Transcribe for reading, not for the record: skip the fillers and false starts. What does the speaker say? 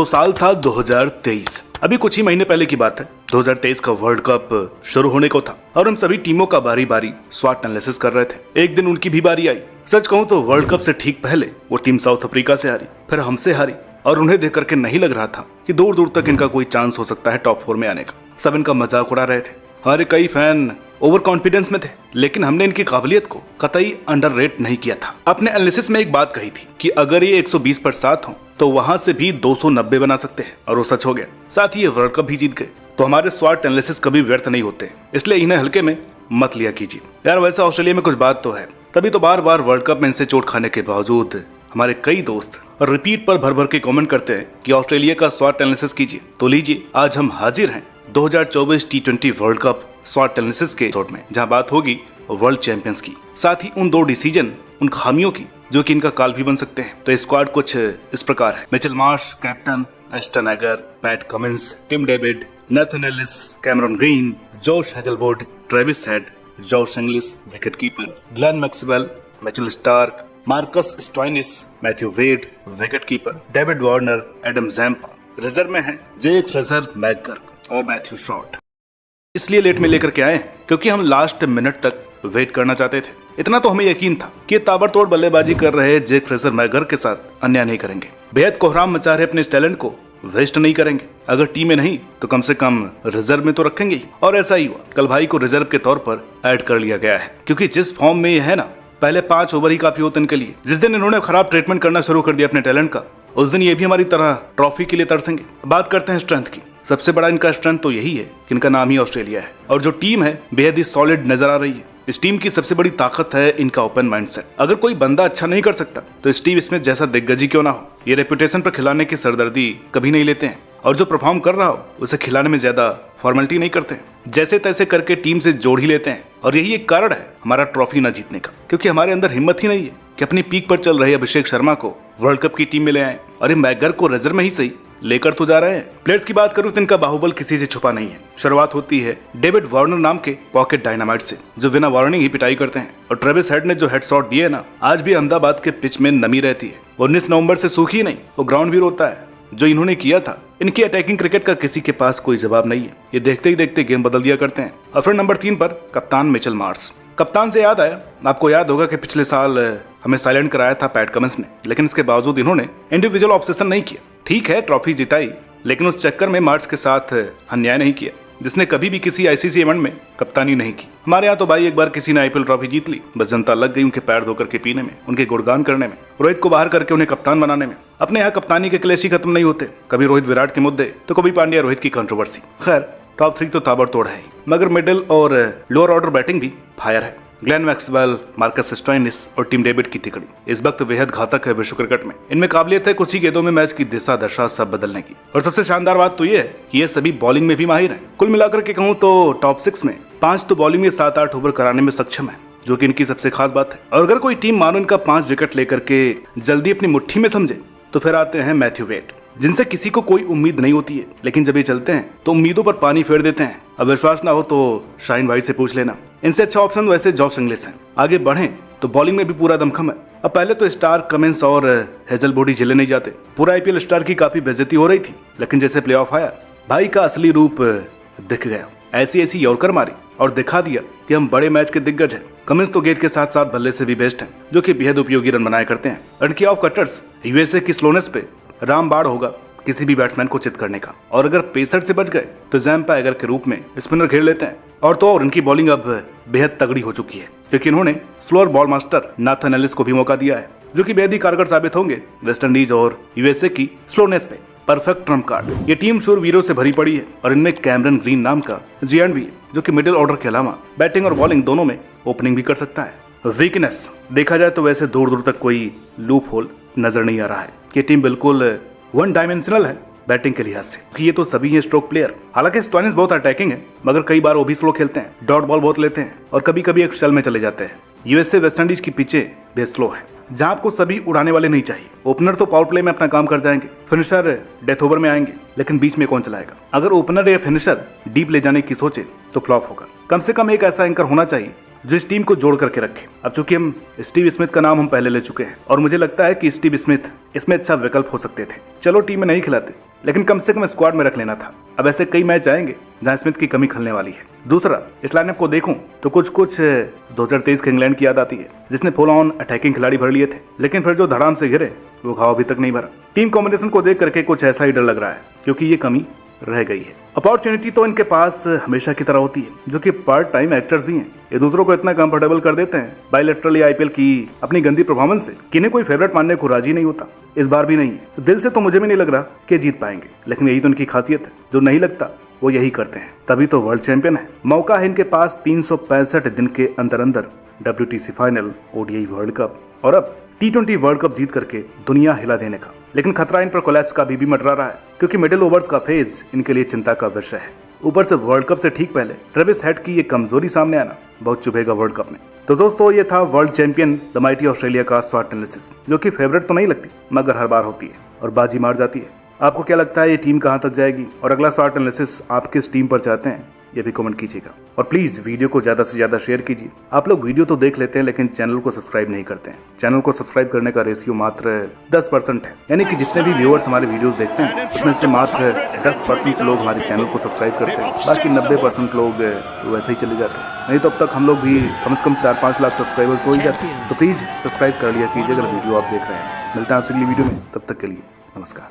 तो साल था 2023। अभी कुछ ही महीने पहले की बात है। 2023 का वर्ल्ड कप शुरू होने को था और हम सभी टीमों का बारी बारी स्वॉट एनालिसिस कर रहे थे। एक दिन उनकी भी बारी आई। सच कहूं तो वर्ल्ड कप से ठीक पहले वो टीम साउथ अफ्रीका से हारी, फिर हमसे हारी और उन्हें देख करके नहीं लग रहा था कि दूर दूर तक इनका कोई चांस हो सकता है टॉप 4 में आने का। सब इनका मजाक उड़ा रहे थे। हमारे कई फैन ओवर कॉन्फिडेंस में थे, लेकिन हमने इनकी काबिलियत को कतई अंडररेट नहीं किया था। अपने एनालिसिस में एक बात कही थी कि अगर ये 120 पर 7 हो तो वहां से भी 290 बना सकते हैं, और वो सच हो गया। साथ ही ये वर्ल्ड कप भी जीत गए। तो हमारे स्वॉट एनालिसिस कभी व्यर्थ नहीं होते, इसलिए इन्हें हल्के में मत लिया कीजिए। यार वैसे ऑस्ट्रेलिया में कुछ बात तो है, तभी तो बार बार वर्ल्ड कप में इनसे चोट खाने के बावजूद हमारे कई दोस्त रिपीट पर भर भर के कमेंट करते हैं कि ऑस्ट्रेलिया का स्वॉट एनालिसिस कीजिए। तो लीजिए, आज हम हाजिर हैं 2024 T20 वर्ल्ड कप स्वॉट एनालिसिस के एपिसोड में, जहां बात होगी वर्ल्ड चैंपियंस की, साथ ही उन 2 डिसीजन, उन खामियों की जो कि इनका काल भी बन सकते हैं। तो स्क्वाड कुछ इस प्रकार है: Mitchell Marsh captain, Ashton Agar, Pat Cummins, Tim David, Nathan Ellis, Cameron Green, Josh Hazlewood, Travis Head, Josh Inglis wicket keeper, Glenn Maxwell, Mitchell Starc, Marcus Stoinis, Matthew Wade wicket keeper, David Warner, Adam Zampa. Reserve में है Jake Fraser McGurk और Matthew Short. इसलिए late में लेकर के आए क्योंकि हम लास्ट मिनट तक वेट करना चाहते थे। इतना तो हमें यकीन था कि ताबड़तोड़ बल्लेबाजी कर रहे जेक फ्रेजर मैकगर्क के साथ अन्याय नहीं करेंगे, बेहद कोहराम मचा रहे अपने इस टैलेंट को वेस्ट नहीं करेंगे। अगर टीम में नहीं तो कम से कम रिजर्व में तो रखेंगे ही। और ऐसा ही हुआ। कल भाई को रिजर्व के तौर पर ऐड कर लिया गया है, क्योंकि जिस फॉर्म में ये है ना, पहले 5 ओवर ही काफी होते इनके लिए। जिस दिन इन्होंने खराब ट्रीटमेंट करना शुरू कर दिया अपने टैलेंट का, उस दिन ये भी हमारी तरह ट्रॉफी के लिए तरसेंगे। बात करते हैं स्ट्रेंथ की। सबसे बड़ा इनका स्ट्रेंथ तो यही है कि इनका नाम ही ऑस्ट्रेलिया है, और जो टीम है बेहद ही सॉलिड नजर आ रही है। इस टीम की सबसे बड़ी ताकत है इनका ओपन माइंडसेट। अगर कोई बंदा अच्छा नहीं कर सकता तो स्टीव स्मिथ जैसा दिग्गज ही क्यों ना हो, ये रेपुटेशन पर खिलाने की सरदर्दी कभी नहीं लेते हैं, और जो परफॉर्म कर रहा हो उसे खिलाने में ज्यादा फॉर्मेलिटी नहीं करते हैं। जैसे तैसे करके टीम से जोड़ ही लेते हैं, और यही एक कारण है हमारा ट्रॉफी ना जीतने का, क्योंकि हमारे अंदर हिम्मत ही नहीं है कि अपनी पीक पर चल रहे अभिषेक शर्मा को वर्ल्ड कप की टीम में ले आए, और मैकगर्क को रिजर्व में ही सही लेकर तो जा रहे हैं। प्लेयर्स की बात करूं तो इनका बाहुबल किसी से छुपा नहीं है। शुरुआत होती है डेविड वार्नर नाम के पॉकेट डायनामाइट से, जो बिना वार्निंग ही पिटाई करते हैं। और ट्रेविस हेड ने जो हेड शॉट दिए ना, आज भी अहमदाबाद के पिच में नमी रहती है। 19 नवंबर से सूखी नहीं, वो ग्राउंड भी रोता है। जो इन्होंने किया था, इनकी अटैकिंग क्रिकेट का किसी के पास कोई जवाब नहीं है। ये देखते ही देखते गेम बदल दिया करते हैं। और फिर नंबर 3 पर कप्तान मिचेल मार्श। कप्तान से याद आया, आपको याद होगा कि पिछले साल हमें साइलेंट कराया था पैट कमिंस ने, लेकिन इसके बावजूद इन्होंने इंडिविजुअल ऑब्सेशन नहीं किया। ठीक है, ट्रॉफी जिताई, लेकिन उस चक्कर में मार्च के साथ अन्याय नहीं किया, जिसने कभी भी किसी आईसीसी इवेंट में कप्तानी नहीं की। हमारे यहाँ तो भाई एक बार किसी ने आईपीएल ट्रॉफी जीत ली, बस जनता लग गई उनके पैर धोकर के पीने में, उनके गुणगान करने में, रोहित को बाहर करके उन्हें कप्तान बनाने में। अपने यहाँ कप्तानी के क्लेश ही खत्म नहीं होते, कभी रोहित विराट के मुद्दे तो कभी पांड्या रोहित की कंट्रोवर्सी। खैर, टॉप 3 तो ताबड़तोड़ है ही, मगर मिडिल और लोअर ऑर्डर बैटिंग भी फायर है। ग्लेन मैक्सवेल, मार्कस स्टोइनिस और टिम डेविड की तिकड़ी इस वक्त बेहद घातक है विश्व क्रिकेट में। इनमें काबिलियत है कुछ ही गेंदों में मैच की दिशा दशा सब बदलने की। और सबसे शानदार बात तो ये है कि ये सभी बॉलिंग में भी माहिर हैं। कुल मिलाकर के कहूं तो टॉप 6 में 5 तो बॉलिंग में 7-8 ओवर कराने में सक्षम है, जो कि इनकी सबसे खास बात है। और अगर कोई टीम मानो इनका 5 विकेट लेकर के जल्दी अपनी मुट्ठी में समझे, तो फिर आते हैं मैथ्यू वेड, जिनसे किसी को कोई उम्मीद नहीं होती है, लेकिन जब ये चलते हैं तो उम्मीदों पर पानी फेर देते हैं। अब विश्वास ना हो तो शाहीन भाई से पूछ लेना। इनसे अच्छा ऑप्शन वैसे जॉश इंग्लिश है। आगे बढ़े तो बॉलिंग में भी पूरा दमखम है। अब पहले तो स्टार, कमिंस और हेजलवुड ही झेले नहीं जाते। पूरा आईपीएल स्टार की काफी बेइज्जती हो रही थी, लेकिन जैसे प्लेऑफ आया, भाई का असली रूप दिख गया। ऐसी यॉर्कर मारी और दिखा दिया कि हम बड़े मैच के दिग्गज हैं। कमिंस तो गेंद के साथ साथ बल्ले से भी बेस्ट हैं, जो कि बेहद उपयोगी रन बनाया करते हैं। रन की ऑफ कटर्स यूएसए की स्लोनेस पे रामबाण होगा किसी भी बैट्समैन को चित करने का। और अगर पेसर से बच गए तो ज़ैम्पा एगर के रूप में स्पिनर घेर लेते हैं। और तो और इनकी बॉलिंग अब बेहद तगड़ी हो चुकी है, क्योंकि इन्होंने slower ball master Nathan Ellis को भी मौका दिया है, जो कि बेहद ही कारगर साबित होंगे वेस्ट इंडीज और यूएसए की स्लोनेस पे। Perfect Trump card. ये टीम शूरवीरों से भरी पड़ी है, और इनमें कैमरन ग्रीन नाम का जियांट भी है, जो कि मिडिल ऑर्डर के अलावा बैटिंग और बॉलिंग दोनों में ओपनिंग भी कर सकता है। वीकनेस देखा जाए तो वैसे दूर दूर तक कोई लूप होल नजर नहीं आ रहा है। ये टीम बिल्कुल वन डायमेंशनल है बैटिंग के लिहाज से। ये तो सभी हैं स्ट्रोक प्लेयर। हालांकि स्टोइनिस बहुत अटैकिंग है, मगर कई बार वो भी स्लो खेलते हैं, डॉट बॉल बहुत लेते हैं, और कभी कभी एक शेल में चले जाते हैं। यूएसए वेस्ट इंडीज की पिचे बेहद स्लो है, जहां आपको सभी उड़ाने वाले नहीं चाहिए। ओपनर तो पावर प्ले में अपना काम कर जाएंगे, फिनिशर डेथ ओवर में आएंगे, लेकिन बीच में कौन चलाएगा? अगर ओपनर या फिनिशर डीप ले जाने की सोचे तो फ्लॉप होगा। कम से कम एक ऐसा एंकर होना चाहिए जो इस टीम को जोड़ करके रखे। अब चूंकि हम स्टीव स्मिथ का नाम हम पहले ले चुके हैं, और मुझे लगता है कि स्टीव स्मिथ इसमें अच्छा विकल्प हो सकते थे। चलो टीम में नहीं खिलाते, लेकिन कम से कम स्क्वाड में रख लेना था। अब ऐसे कई मैच आएंगे जहां स्मिथ की कमी खलने वाली है। दूसरा, इस लाइनअप को देखूं तो कुछ 2023 के इंग्लैंड की याद आती है, जिसने फुल ऑन अटैकिंग खिलाड़ी भर लिए थे, लेकिन फिर जो धड़ाम से गिरे वो घाव अभी तक नहीं भरा। टीम कॉम्बिनेशन को देख करके कुछ ऐसा ही डर लग रहा है, क्योंकि ये कमी रह गई है। अपॉर्चुनिटी तो इनके पास हमेशा की तरह होती है, जो कि पार्ट टाइम एक्टर्स भी हैं। ये दूसरों को इतना कंफर्टेबल कर देते हैं बायलैटरली आईपीएल की अपनी गंदी परफॉर्मेंस से कि इन्हें कोई फेवरेट मानने को राजी नहीं होता। इस बार भी नहीं है। तो दिल से तो मुझे भी नहीं लग रहा कि जीत पाएंगे, लेकिन यही तो उनकी खासियत है, जो नहीं लगता वो यही करते हैं, तभी तो वर्ल्ड चैंपियन है। मौका है इनके पास 365 दिन के अंदर अंदर WTC final, ODI world cup और अब T20 वर्ल्ड कप जीत करके दुनिया हिला देने का। लेकिन खतरा इन पर कोलैप्स का भी मंडरा रहा है, क्योंकि मिडिल ओवर्स का फेज इनके लिए चिंता का विषय है। ऊपर से वर्ल्ड कप से ठीक पहले ट्रेविस हेड की ये कमजोरी सामने आना बहुत चुभेगा वर्ल्ड कप में। तो दोस्तों, ये था world champion the mighty Australia का स्वॉट एनालिसिस, जो कि फेवरेट तो नहीं लगती मगर हर बार होती है और बाजी मार जाती है। आपको क्या लगता है ये टीम कहां तक जाएगी, और अगला स्वॉट एनालिसिस आप किस टीम पर चाहते हैं, ये भी कमेंट कीजिएगा। और प्लीज वीडियो को ज्यादा से ज्यादा शेयर कीजिए। आप लोग वीडियो तो देख लेते हैं लेकिन चैनल को सब्सक्राइब नहीं करते हैं। चैनल को सब्सक्राइब करने का रेशियो मात्र 10% है, यानी कि जितने भी व्यूअर्स हमारे वीडियोस देखते हैं उसमें से मात्र 10% लोग हमारे चैनल को सब्सक्राइब करते हैं, बाकी 90% लोग वैसे ही चले जाते हैं। नहीं तो अब तक हम लोग भी कम से कम 4-5 लाख सब्सक्राइबर्स तो ही जाते हैं। तो प्लीज सब्सक्राइब कर लिया कीजिए अगर वीडियो आप देख रहे हैं। मिलते हैं आपसे अगली वीडियो में, तब तक के लिए नमस्कार।